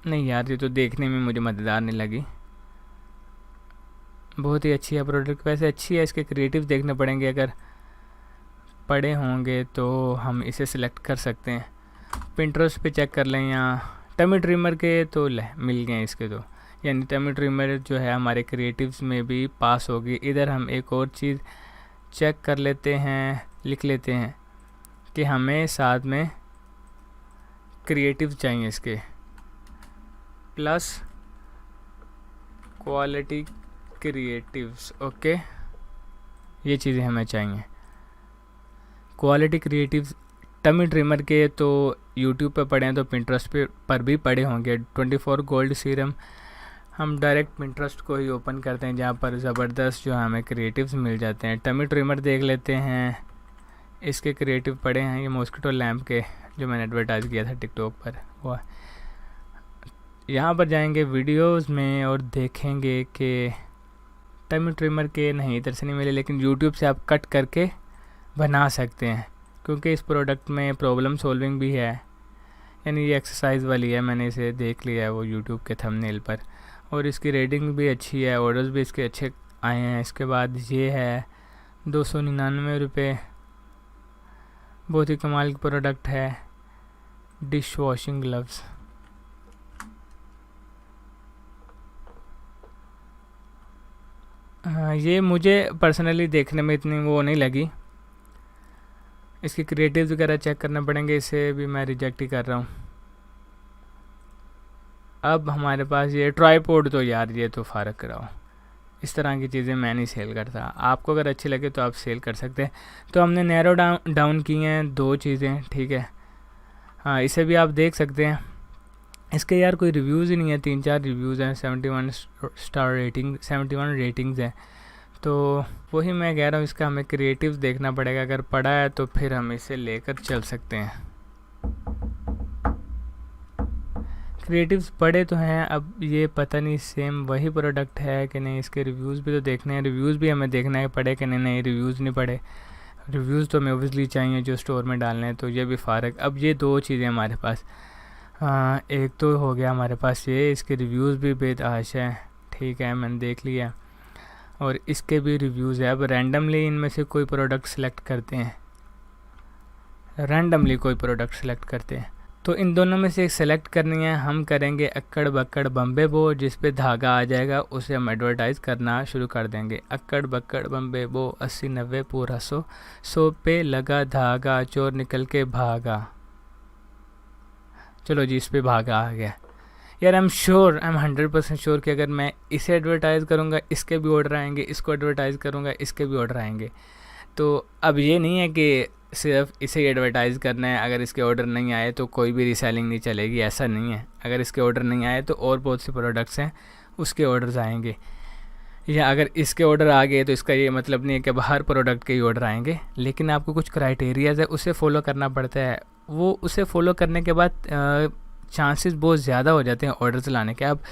नहीं यार, ये तो देखने में मुझे मज़ेदार नहीं लगी। बहुत ही अच्छी है प्रोडक्ट, वैसे अच्छी है। इसके क्रिएटिव देखने पड़ेंगे। अगर पड़े होंगे तो हम इसे सिलेक्ट कर सकते हैं। पिंटरेस्ट पे चेक कर लें या टमी ट्रिमर के तो मिल गए इसके तो, यानी टमी ट्रिमर जो है हमारे क्रिएटिव्स में भी पास होगी। इधर हम एक और चीज़ चेक कर लेते हैं, लिख लेते हैं कि हमें साथ में क्रिएटिव चाहिए इसके, प्लस क्वालिटी क्रिएटिव्स। ओके, ये चीज़ें हमें चाहिए। क्वालिटी क्रिएटिव्स टमी ट्रिमर के तो यूट्यूब पे पढ़े हैं तो पिंटरेस्ट पर भी पढ़े होंगे। 24 गोल्ड सीरम हम डायरेक्ट पिंटरेस्ट को ही ओपन करते हैं जहाँ पर ज़बरदस्त जो हमें क्रिएटिव्स मिल जाते हैं। टमी ट्रिमर देख लेते हैं, इसके क्रिएटिव पड़े हैं। ये मॉस्किटो लैम्प के जो मैंने एडवर्टाइज़ किया था टिकटॉक पर, वो यहाँ पर जाएंगे वीडियोस में और देखेंगे कि टमी ट्रिमर के नहीं इधर से नहीं मिले, लेकिन यूट्यूब से आप कट करके बना सकते हैं क्योंकि इस प्रोडक्ट में प्रॉब्लम सॉल्विंग भी है। यानी ये एक्सरसाइज वाली है, मैंने इसे देख लिया है वो यूट्यूब के थंबनेल पर, और इसकी रेटिंग भी अच्छी है, ऑर्डर्स भी इसके अच्छे आए हैं। इसके बाद ये है 299 रुपये, बहुत ही कमाल की प्रोडक्ट है, डिश वॉशिंग ग्लव्स। ये मुझे पर्सनली देखने में इतनी वो नहीं लगी, इसकी क्रिएटिव्स वगैरह चेक करने पड़ेंगे, इसे भी मैं रिजेक्ट ही कर रहा हूँ। अब हमारे पास ये ट्राईपोड, तो यार ये तो फ़र्क कराओ, इस तरह की चीज़ें मैं नहीं सेल करता। आपको अगर अच्छी लगे तो आप सेल कर सकते हैं। तो हमने नैरो डाउन की हैं 2 चीज़ें, ठीक है। हाँ, इसे भी आप देख सकते हैं। इसके यार कोई रिव्यूज़ ही नहीं है, 3-4 रिव्यूज़ हैं, 71 स्टार रेटिंग, 71 रेटिंग्स हैं। तो वही मैं कह रहा हूँ, इसका हमें क्रिएटिव्स देखना पड़ेगा, अगर पड़ा है तो फिर हम इसे लेकर चल सकते हैं। क्रिएटिव्स पड़े तो हैं, अब ये पता नहीं सेम वही प्रोडक्ट है कि नहीं, इसके रिव्यूज़ भी तो देखने हैं, रिव्यूज़ भी हमें देखना है पड़े कि नहीं रिव्यूज़ नहीं पड़े। रिव्यूज़ तो हमें ओबियसली चाहिए जो स्टोर में डालने हैं, तो ये भी फ़र्क। अब ये 2 चीज़ें हमारे पास, एक तो हो गया हमारे पास ये, इसके रिव्यूज़ भी बेतहाश है, ठीक है, मैंने देख लिया, और इसके भी रिव्यूज़ है। अब रैंडमली इनमें से कोई प्रोडक्ट सेलेक्ट करते हैं, तो इन दोनों में से एक सेलेक्ट करनी है। हम करेंगे अक्कड़ बक्कड़ बम्बे बो, जिस पे धागा आ जाएगा उसे हम एडवर्टाइज़ करना शुरू कर देंगे। अक्कड़ बक्कड़ बम्बे बो, 80-90 पूरा 100 पे लगा धागा, चोर निकल के भागा। चलो जी, इस पे भागा आ गया। यार आई एम 100% श्योर कि अगर मैं इसे एडवर्टाइज़ करूँगा इसके भी ऑर्डर आएंगे, इसको एडवर्टाइज़ करूँगा इसके भी ऑर्डर आएंगे। तो अब ये नहीं है कि सिर्फ इसे ही एडवर्टाइज़ करना है, अगर इसके ऑर्डर नहीं आए तो कोई भी रीसेलिंग नहीं चलेगी, ऐसा नहीं है। अगर इसके ऑर्डर नहीं आए तो और बहुत से प्रोडक्ट्स हैं उसके ऑर्डर्स आएंगे, या अगर इसके ऑर्डर आ गए तो इसका ये मतलब नहीं है कि हर प्रोडक्ट के ही ऑर्डर आएंगे, लेकिन आपको कुछ क्राइटेरियाज़ है उसे फॉलो करना पड़ता है। वो उसे फॉलो करने के बाद चांसेस बहुत ज़्यादा हो जाते हैं ऑर्डर्स लाने के। अब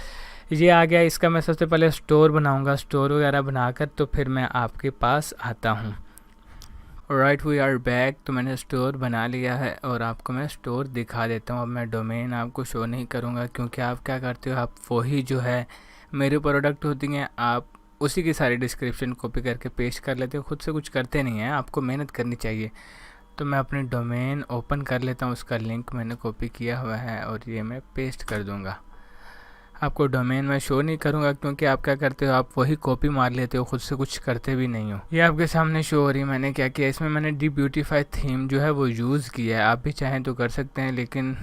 ये आ गया, इसका मैं सबसे पहले स्टोर बनाऊंगा, स्टोर वगैरह बनाकर तो फिर मैं आपके पास आता हूँ। Right, we are back. तो मैंने स्टोर बना लिया है और आपको मैं स्टोर दिखा देता हूँ। अब मैं डोमेन आपको शो नहीं करूँगा क्योंकि आप क्या करते हो, आप वही जो है मेरे प्रोडक्ट होती हैं, आप उसी की सारी डिस्क्रिप्शन कॉपी करके पेस्ट कर लेते हो, खुद से कुछ करते नहीं हैं, आपको मेहनत करनी चाहिए। तो मैं अपनी डोमेन ओपन कर लेता हूँ, उसका लिंक मैंने कॉपी किया हुआ है और ये मैं पेस्ट कर दूँगा। आपको डोमेन मैं शो नहीं करूँगा क्योंकि आप क्या करते हो, आप वही कॉपी मार लेते हो, खुद से कुछ करते भी नहीं हो। ये आपके सामने शो हो रही है। मैंने क्या किया, इसमें मैंने डी ब्यूटीफाई थीम जो है वो यूज़ किया है। आप भी चाहें तो कर सकते हैं, लेकिन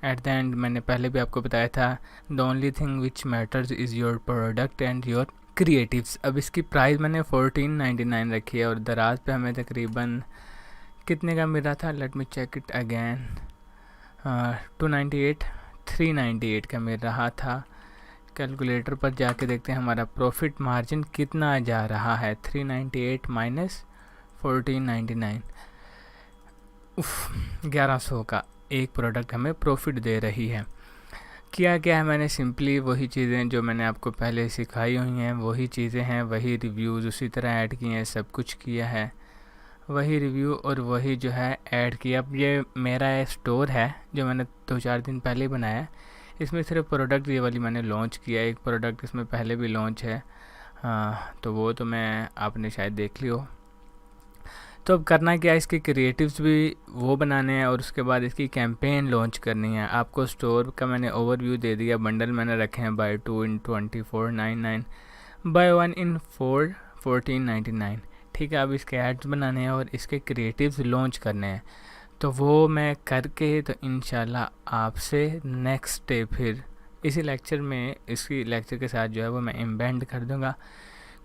एट द एंड मैंने पहले भी आपको बताया था, the only thing which matters is your product and your creatives. अब इसकी प्राइस मैंने 1499 रखी है और दराज पे हमें तकरीबन कितने का मिला था, let me check it again, 298 398 का मिल रहा था। कैलकुलेटर पर जाके देखते हैं हमारा प्रॉफिट मार्जिन कितना जा रहा है, 398 माइनस 1499, 1100 का एक प्रोडक्ट हमें प्रॉफिट दे रही है। किया क्या है मैंने, सिंपली वही चीज़ें जो मैंने आपको पहले सिखाई हुई हैं वही चीज़ें हैं, वही रिव्यूज़ उसी तरह ऐड किए हैं, सब कुछ किया है, वही रिव्यू और वही जो है ऐड किया। अब ये मेरा स्टोर है जो मैंने 2-4 दिन पहले बनाया है। इसमें सिर्फ प्रोडक्ट ये वाली मैंने लॉन्च किया है, एक प्रोडक्ट इसमें पहले भी लॉन्च है, तो वो तो मैं आपने शायद देख ली हो। तो अब करना क्या है, इसके क्रिएटिव्स भी वो बनाने हैं और उसके बाद इसकी कैंपेन लॉन्च करनी है। आपको स्टोर का मैंने ओवरव्यू दे दिया, बंडल मैंने रखे हैं बाय 2 इन 2499, बाय 1 इन 1499। ठीक है, अब इसके एड्स बनाने हैं और इसके क्रिएटिव्स लॉन्च करने हैं। तो वो मैं करके तो इंशाल्लाह आपसे नेक्स्ट डे फिर इसी लेक्चर में, इसी लेक्चर के साथ जो है वो मैं एम्बेड कर दूंगा,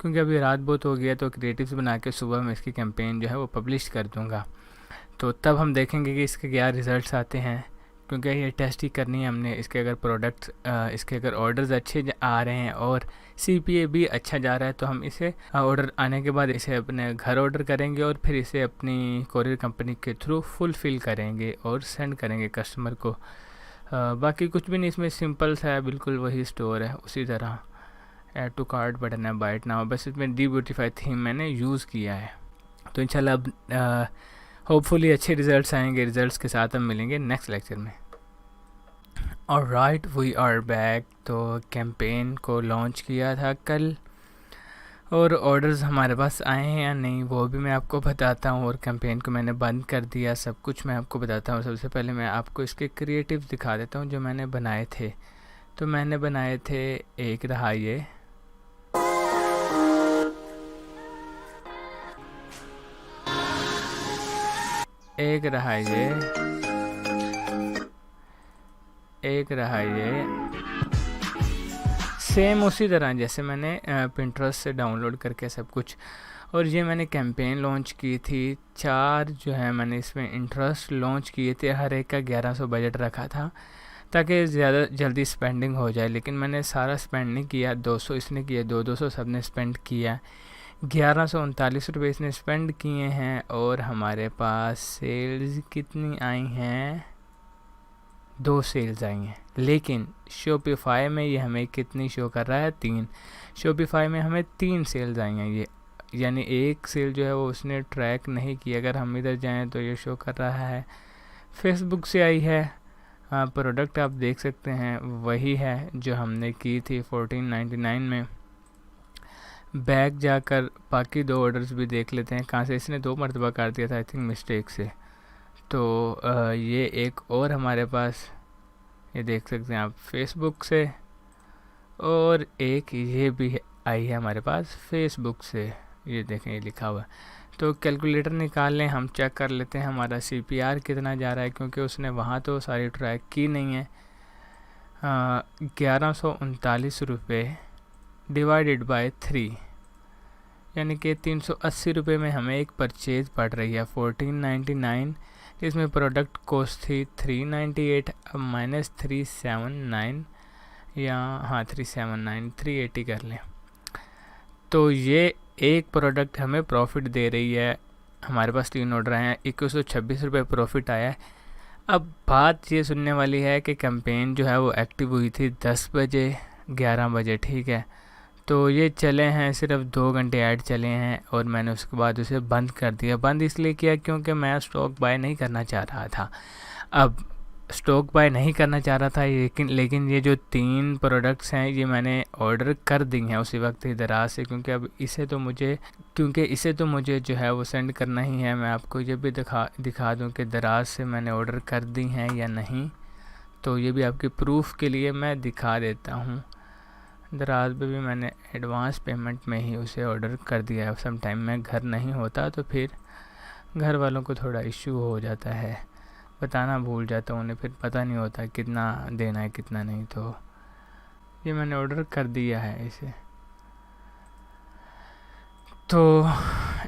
क्योंकि अभी रात बहुत हो गया। तो क्रिएटिव्स बना के सुबह में इसकी कैंपेन जो है वो पब्लिश कर दूंगा। तो तब हम देखेंगे कि इसके क्या रिज़ल्ट्स आते हैं, क्योंकि ये टेस्ट ही करनी है हमने। इसके अगर प्रोडक्ट्स, इसके अगर ऑर्डर्स अच्छे आ रहे हैं और CPA भी अच्छा जा रहा है, तो हम इसे ऑर्डर आने के बाद इसे अपने घर ऑर्डर करेंगे और फिर इसे अपनी कोरियर कंपनी के थ्रू फुलफ़िल करेंगे और सेंड करेंगे कस्टमर को। बाकी कुछ भी नहीं, इसमें सिंपल सा है, बिल्कुल वही स्टोर है उसी तरह। ऐड टू कार्ट बटन है, बाय इट नाउ, बस इसमें डीब्यूटीफाई थीम मैंने यूज़ किया है। तो इंशाल्लाह अब होपफुली अच्छे रिज़ल्ट्स आएंगे। रिज़ल्ट्स के साथ हम मिलेंगे नेक्स्ट लेक्चर में। Alright, we are back. तो कैंपेन को लॉन्च किया था कल और ऑर्डर्स हमारे पास आए हैं या नहीं वो भी मैं आपको बताता हूँ, और कैंपेन को मैंने बंद कर दिया, सब कुछ मैं आपको बताता हूँ। सबसे पहले मैं आपको इसके क्रिएटिव दिखा देता हूँ जो मैंने बनाए थे। तो मैंने बनाए थे, एक रहा ये, एक रहा ये, एक रहा ये, सेम उसी तरह जैसे मैंने पिंटरेस्ट से डाउनलोड करके सब कुछ। और ये मैंने कैंपेन लॉन्च की थी, 4 जो है मैंने इसमें इंटरेस्ट लॉन्च किए थे, हर एक का 1100 बजट रखा था ताकि ज़्यादा जल्दी स्पेंडिंग हो जाए। लेकिन मैंने सारा स्पेंड नहीं किया, 200 इसने किया, 200 सब ने स्पेंड किया, 1139 रुपये इसने स्पेंड किए हैं। और हमारे पास सेल्स कितनी आई हैं, 2 सेल्स आई हैं। लेकिन शॉपिफाई में ये हमें कितनी शो कर रहा है, 3। शॉपिफाई में हमें 3 सेल्स आई हैं, ये यानी एक सेल जो है वो उसने ट्रैक नहीं किया। अगर हम इधर जाएं तो ये शो कर रहा है फेसबुक से आई है। प्रोडक्ट आप देख सकते हैं वही है जो हमने की थी 1499 में। बैक जाकर बाकी 2 ऑर्डर्स भी देख लेते हैं कहाँ से, इसने 2 मरतबा कर दिया था आई थिंक मिस्टेक से। तो ये एक और हमारे पास, ये देख सकते हैं आप फेसबुक से, और एक ये भी आई है हमारे पास फेसबुक से, ये देखें ये लिखा हुआ है। तो कैलकुलेटर निकाल लें, हम चेक कर लेते हैं हमारा CPR कितना जा रहा है, क्योंकि उसने वहाँ तो सारी ट्रैक की नहीं है। 1139 रुपये डिवाइडेड बाय 3 यानी कि 380 रुपये में हमें एक परचेज़ पड़ रही है 1499। इसमें प्रोडक्ट कॉस्ट थी 398, अब माइनस 379 या हाँ 379, 380 कर लें। तो ये एक प्रोडक्ट हमें प्रॉफिट दे रही है। हमारे पास 3 ऑर्डर आए हैं, 2126 रुपये प्रॉफिट आया है। अब बात ये सुनने वाली है कि कैंपेन जो है वो एक्टिव हुई थी 10 बजे 11 बजे, ठीक है। तो ये चले हैं सिर्फ 2 घंटे ऐड चले हैं और मैंने उसके बाद उसे बंद कर दिया। बंद इसलिए किया क्योंकि मैं स्टॉक बाय नहीं करना चाह रहा था। अब स्टॉक बाय नहीं करना चाह रहा था, लेकिन ये जो 3 प्रोडक्ट्स हैं ये मैंने ऑर्डर कर दी हैं उसी वक्त ही दराज से, क्योंकि अब इसे तो मुझे जो है वो सेंड करना ही है। मैं आपको ये भी दिखा दूं कि दराज से मैंने ऑर्डर कर दी हैं या नहीं। तो ये भी आपके प्रूफ के लिए मैं दिखा देता हूँ। दराज पे भी मैंने एडवांस पेमेंट में ही उसे ऑर्डर कर दिया है। सम टाइम मैं घर नहीं होता तो फिर घर वालों को थोड़ा इश्यू हो जाता है, बताना भूल जाता हूँ, उन्हें फिर पता नहीं होता कितना देना है कितना नहीं। तो ये मैंने ऑर्डर कर दिया है इसे। तो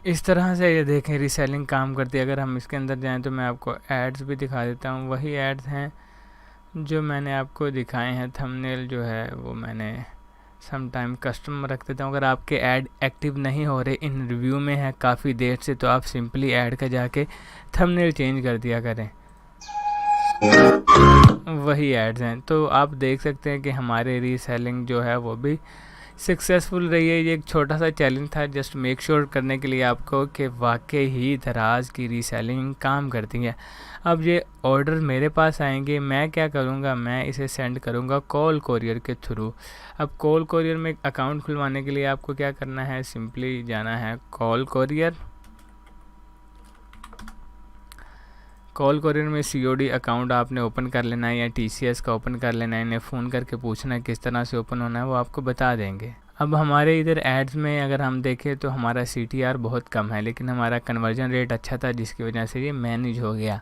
इस तरह से ये देखें रीसेलिंग काम करती है। अगर हम इसके अंदर जाएं तो मैं आपको एड्स भी दिखा देता हूँ। वही एड्स हैं जो मैंने आपको दिखाए हैं। थंबनेल जो है वो मैंने सम टाइम कस्टम रख देता हूँ। अगर आपके ऐड एक्टिव नहीं हो रहे, इन रिव्यू में है काफ़ी देर से, तो आप सिंपली ऐड का जाके थंबनेल चेंज कर दिया करें, वही एड्स हैं। तो आप देख सकते हैं कि हमारे रीसेलिंग जो है वो भी सक्सेसफुल रही है। ये एक छोटा सा चैलेंज था जस्ट मेक श्योर करने के लिए आपको कि वाकई ही दराज की रीसेलिंग काम करती है। अब ये ऑर्डर मेरे पास आएंगे, मैं क्या करूँगा, मैं इसे सेंड करूँगा कॉल कोरियर के थ्रू। अब कॉल कोरियर में अकाउंट खुलवाने के लिए आपको क्या करना है, सिंपली जाना है कॉल कोरियर, कॉल कोरियर में COD अकाउंट आपने ओपन कर लेना है या TCS का ओपन कर लेना है, इन्हें फ़ोन करके पूछना है किस तरह से ओपन होना है, वो आपको बता देंगे। अब हमारे इधर एड्स में अगर हम देखें तो हमारा CTR बहुत कम है, लेकिन हमारा कन्वर्जन रेट अच्छा था जिसकी वजह से ये मैनेज हो गया।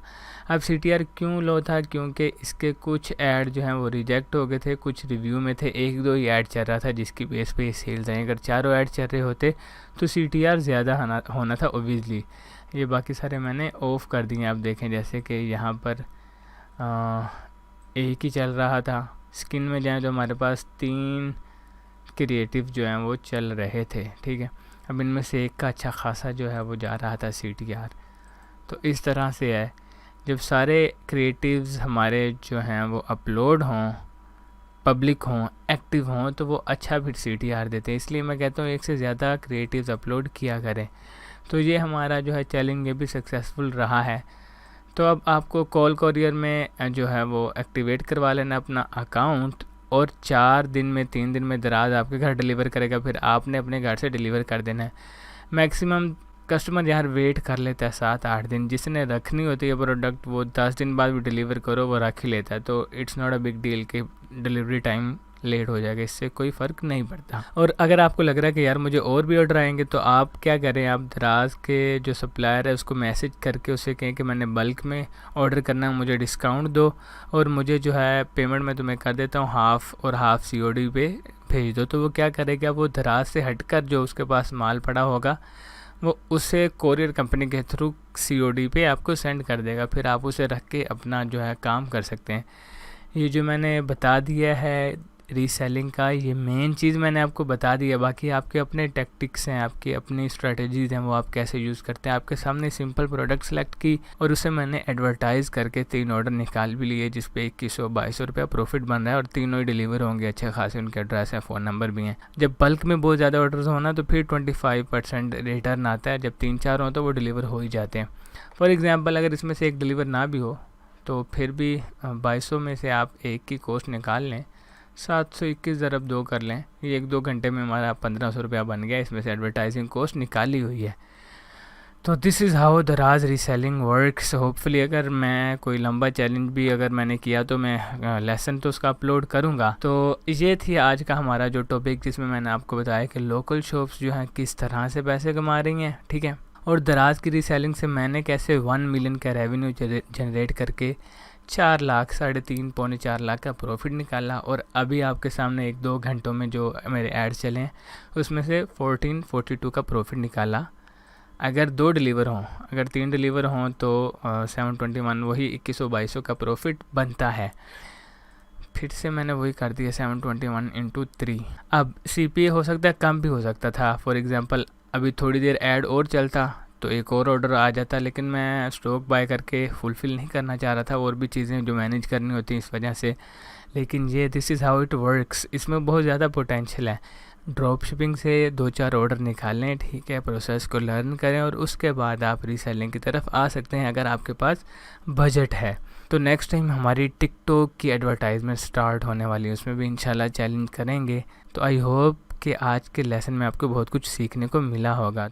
अब CTR क्यों लो था, क्योंकि इसके कुछ ऐड जो हैं वो रिजेक्ट हो गए थे, कुछ रिव्यू में थे, 1-2 ही ऐड चल रहा था जिसकी बेस पे सेल्स आई। अगर चारों ऐड चल रहे होते तो CTR ज़्यादा होना था ओबियसली। ये बाकी सारे मैंने ऑफ़ कर दिए। आप देखें जैसे कि यहाँ पर एक ही चल रहा था। स्किन में जाएँ तो हमारे पास 3 क्रिएटिव जो हैं वो चल रहे थे, ठीक है। अब इनमें से एक का अच्छा खासा जो है वो जा रहा था CTR। तो इस तरह से है, जब सारे क्रिएटिव्स हमारे जो हैं वो अपलोड हों, पब्लिक हों, एक्टिव हों, तो वो अच्छा फिर CTR देते हैं। इसलिए मैं कहता हूँ एक से ज़्यादा क्रिएटिव्स अपलोड किया करें। तो ये हमारा जो है चैलेंज ये भी सक्सेसफुल रहा है। तो अब आपको कॉल कोरियर में जो है वो एक्टिवेट करवा लेना अपना अकाउंट, और 4 दिन में 3 दिन में दराज आपके घर डिलीवर करेगा, फिर आपने अपने घर से डिलीवर कर देना है। मैक्सिमम कस्टमर यार वेट कर लेता है 7-8 दिन। जिसने रखनी होती है प्रोडक्ट वो 10 दिन बाद भी डिलीवर करो वो रख ही लेता है। तो it's not a big deal कि डिलीवरी टाइम लेट हो जाएगा, इससे कोई फ़र्क नहीं पड़ता। और अगर आपको लग रहा है कि यार मुझे और भी ऑर्डर आएंगे, तो आप क्या करें, आप दराज के जो सप्लायर है उसको मैसेज करके उससे कहें कि मैंने बल्क में ऑर्डर करना है, मुझे डिस्काउंट दो, और मुझे जो है पेमेंट मैं तुम्हें कर देता हूँ हाफ़, और हाफ़ COD पे भेज दो। तो वो क्या करेगा, वो दराज से हटकर जो उसके पास माल पड़ा होगा वो उसे कोरियर कंपनी के थ्रू COD पे आपको सेंड कर देगा। फिर आप उसे रख के अपना जो है काम कर सकते हैं। ये जो मैंने बता दिया है रीसेलिंग का, ये मेन चीज़ मैंने आपको बता दी है। बाकी आपके अपने टैक्टिक्स हैं, आपकी अपनी स्ट्रेटजीज़ हैं, वो आप कैसे यूज़ करते हैं। आपके सामने सिंपल प्रोडक्ट सेलेक्ट की और उसे मैंने एडवर्टाइज़ करके 3 ऑर्डर निकाल भी लिए, जिस पे 2100-2200 रुपया प्रॉफिट बन रहा है, और तीनों ही डिलीवर होंगे अच्छे खासे, उनके एड्रेस हैं, फ़ोन नंबर भी हैं। जब बल्क में बहुत ज़्यादा ऑर्डर्स होना तो फिर 25% रिटर्न आता है, जब 3-4 हो तो वो डिलीवर हो ही जाते हैं। फॉर एग्ज़ाम्पल अगर इसमें से एक डिलीवर ना भी हो तो फिर भी 2200 में से आप एक की कॉस्ट निकाल लें, 721 ज़रब 2 कर लें, ये 1-2 घंटे में हमारा 1500 रुपया बन गया। इसमें से एडवर्टाइजिंग कॉस्ट निकाली हुई है। तो दिस इज़ हाउ दराज रीसेलिंग वर्क्स। होपफुली अगर मैं कोई लंबा चैलेंज भी अगर मैंने किया तो मैं लेसन तो उसका अपलोड करूँगा। तो ये थी आज का हमारा जो टॉपिक, जिसमें मैंने आपको बताया कि लोकल शॉप्स जो हैं किस तरह से पैसे कमा रही हैं, ठीक है, और दराज की रीसेलिंग से मैंने कैसे 1 मिलियन का रेवेन्यू जनरेट करके 4 लाख, 3.5 पौने 4 लाख का प्रॉफिट निकाला। और अभी आपके सामने 1-2 घंटों में जो मेरे एड्स चले हैं उसमें से 1442 का प्रॉफिट निकाला। अगर 2 डिलीवर हों, अगर 3 डिलीवर हों तो 721, वही 2100-2200 का प्रॉफिट बनता है। फिर से मैंने वही कर दिया 721 × 3। अब CPA हो सकता है कम भी हो सकता था। फॉर एग्ज़ाम्पल अभी थोड़ी देर ऐड और चलता तो एक और ऑर्डर आ जाता, लेकिन मैं स्टॉक बाय करके फुलफ़िल नहीं करना चाह रहा था, और भी चीज़ें जो मैनेज करनी होती हैं इस वजह से। लेकिन ये this is how it works. इसमें बहुत ज़्यादा पोटेंशियल है। ड्रॉप शिपिंग से 2-4 ऑर्डर निकालें, ठीक है, प्रोसेस को लर्न करें, और उसके बाद आप रीसेलिंग की तरफ आ सकते हैं अगर आपके पास बजट है। तो नेक्स्ट टाइम हमारी टिकटॉक की एडवर्टाइजमेंट स्टार्ट होने वाली है, उसमें भी इंशाल्लाह चैलेंज करेंगे। तो आई होप कि आज के लेसन में आपको बहुत कुछ सीखने को मिला होगा।